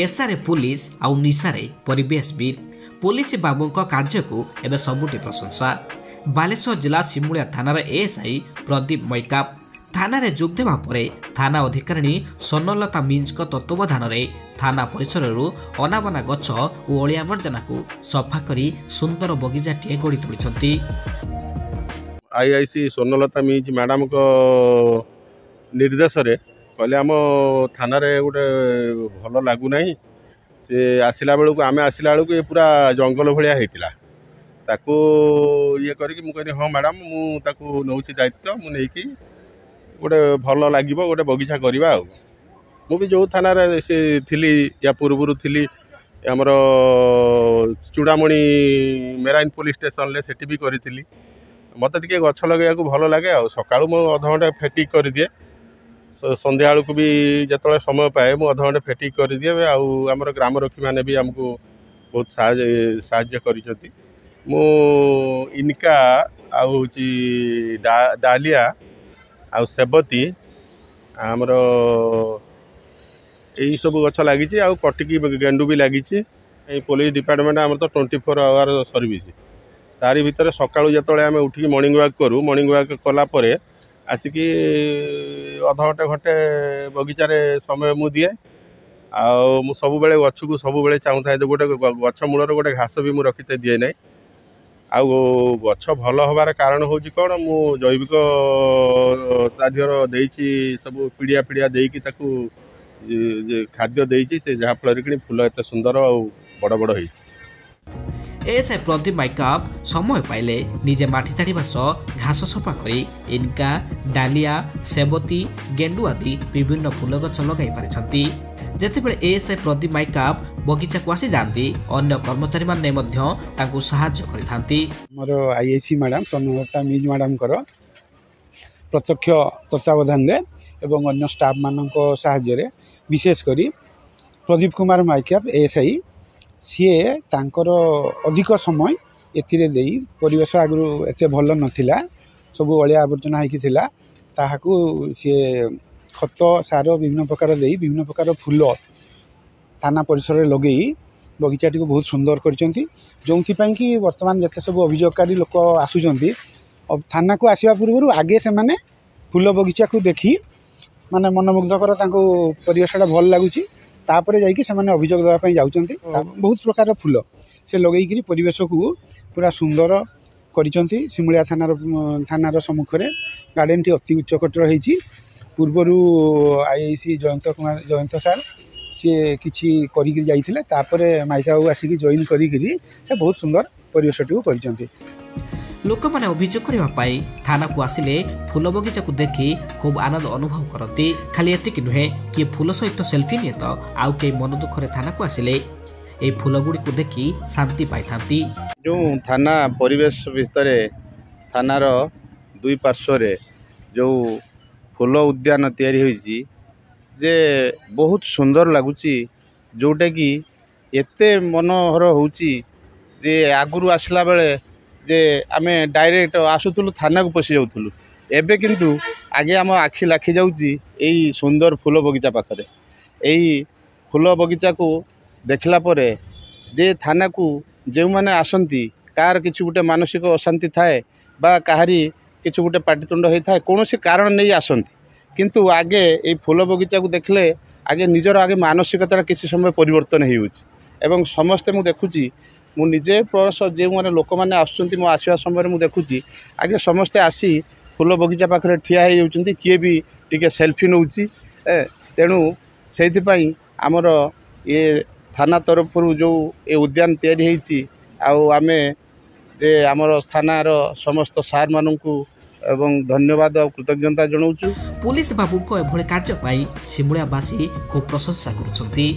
पेशारे police आउ निशारे परिवेशविद police बाबू कार्य को एवं सबुठी प्रशंसा। बालेश्वर जिला सिमुलिया थानार एएसआई प्रदीप मैकाप थाना जोग देवा परे थाना अधिकारी स्वर्णलता मिंज तत्वावधान थाना परिसर अनाबना गछ और अलिया आवर्जना को सफा करी सुंदर बगिचाटे गढ़ी तोड़ी। आईआईसी स्वर्णलता मिंज मैडम को निर्देश रे कहले आम थाना गोटे भल लगुना से आसला बेलू आम आसला बेलू पूरा जंगल भाया होता ताकू ये करी हाँ मैडम मुझे नौ दायित्व मुझे गोटे भल लगे गोटे बगीचा करवा मु भी जो थाना से थी या पूर्व थी आमर चूड़ामणि मेराइन पुलिस स्टेशन से भी करी मत टे गछ लगे भल लगे सका अध घंटे फेटिक कर दिए संध्या बेलू भी जो समय पाए मुझे अध घंटे फेटिक कर दिए आमर ग्रामरक्षी मैंने भी आमको बहुत साहाय्य कर इनका डालिया आ सेबती आमर यही सब गछ लगी कटिकी गेंडू भी लगी पुलिस डिपार्टमेंट आम तो 24 आवर सर्विस तारी भितर सकाळू जिते आम उठिक मॉर्निंग वॉक करूँ मॉर्निंग वॉक कलापर आसिकी अध घंटे घंटे बगीचार समय मु दिए आउ सब बेले गछ को सब बेले चाहूँ गोटे गछ मूलर गोटे घास भी मुझे रखी दिए ना आउ गछ भल हबार कारण हूँ कौन मु जैविक तादिहर देइछि सब पिड़िया पिड़िया देकी ताकू खाद्य देइछि से जहाँफल कि फूल एत सुंदर और बड़ बड़ होइछि। एएसआई प्रदीप मैकाप समय पाइले निजे माटी ताड़िबा सह घास सफा करी इनका डालिया सेबती गेंडू आदि विभिन्न फूल गछ लगाई पारिछंती। जेतेबेले एएसआई प्रदीप मैकाप बगीचा को आसी जाती अन्य कर्मचारी माने मध्य तांको सहायता करिथांती। मोर IIC madam Swarnalata Minz madam प्रत्यक्ष तत्वावधान एवं अन्य स्टाफ मानक साहाय्य विशेष करी प्रदीप कुमार मैकाप एएसआई सीए तांकर अधिक समय एथिरे देई परिवेश आगु एते भल नथिला सब अलिया आवर्जना होइकिथिला ताहाकू सी खत सार विभिन्न प्रकार देई विभिन्न प्रकार फूल थाना परिसर लगे बगीचाटी को बहुत सुंदर करछंती जोंथिपाई कि वर्तमान जते सब अभियोगकारी लोक आसुचंती थाना को आसीबा पूर्व आगे से माने फूल बगीचा को देखी माने मनमुग्धकर तांको परिवेशटा भल लागुची तापर जाइए से अभियोग देवाई जाऊँगी बहुत प्रकार फूल से लगे परिवेश को पूरा सुंदर करिसेंती। सिमुलिया थानार सम्मुख में गार्डन टी अति उच्चकोटर होती पूर्वर आईआईसी जयंत सार सी किसी कर माइका आसिक जॉइन करी बहुत सुंदर परिवेशटी कर लोक माने अभियोग करने थाना को आसिले फूल बगीचा को देखी खूब आनंद अनुभव करती। खाली एतिक नुहे किए फूल सहित सेल्फी निए तो आउ कई मन दुखरे थाना को आसिले ए फूल गुड़ी को देखी शांति पाई थांती। जो थाना परिवेश भितर थानार दुई पार्श्व जो फूल उद्यान तैयारी होईची जे बहुत सुंदर लगुची जोटा कि एते मनोहर होची जे आगुरु आसला बेले जे आमे डायरेक्ट आसुलु थाना को पशि जाऊँ एबे किंतु आगे आम आखि लाखी जाऊँगी यही सुंदर फूल बगीचा पाखरे यही फूल बगीचा को देखला परे जे थाना को जो मैंने आसती कार किसी गोटे मानसिक अशांति थाए बा काहारी किसी गोटे पाटितुंड होता है कौन सी कारण नहीं आसती किंतु आगे ये फूल बगीचा को देखले आगे निजर आगे मानसिकतार किसी समय परिवर्तन हो समस्ते मु देखुची मु निजे प्लस जो मैंने लोक मैंने आसुँच मो आसवा समय मुझे देखुची आगे समस्ते आसी फूल बगीचा पाखे ठिया हो किए भी टी सेल्फी नौ तेणु से आमर ये थाना तरफ जो ये उद्यान तैयारी आमे जे आमर थानार समस्त सार मानू एवं धन्यवाद और कृतज्ञता जनाऊँ। पुलिस बाबू एभली कार्य सिमुलियावासी खूब प्रशंसा करुछंती।